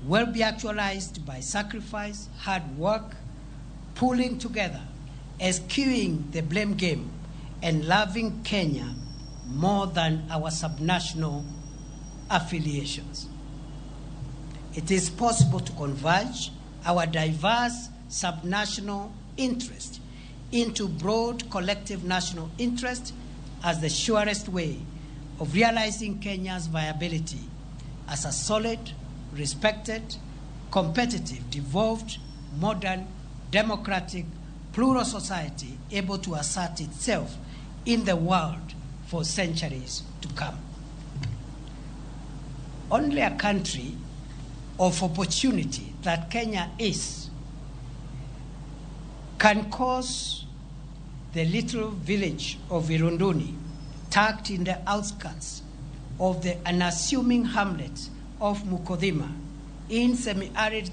will be actualized by sacrifice, hard work, pulling together, eschewing the blame game, and loving Kenya more than our subnational affiliations. It is possible to converge our diverse subnational interest into broad collective national interest as the surest way of realizing Kenya's viability as a solid, respected, competitive, devolved, modern, democratic, plural society able to assert itself in the world for centuries to come. Only a country of opportunity that Kenya is can cause the little village of Irunduni, tucked in the outskirts of the unassuming hamlet of Mukodhima in semi-arid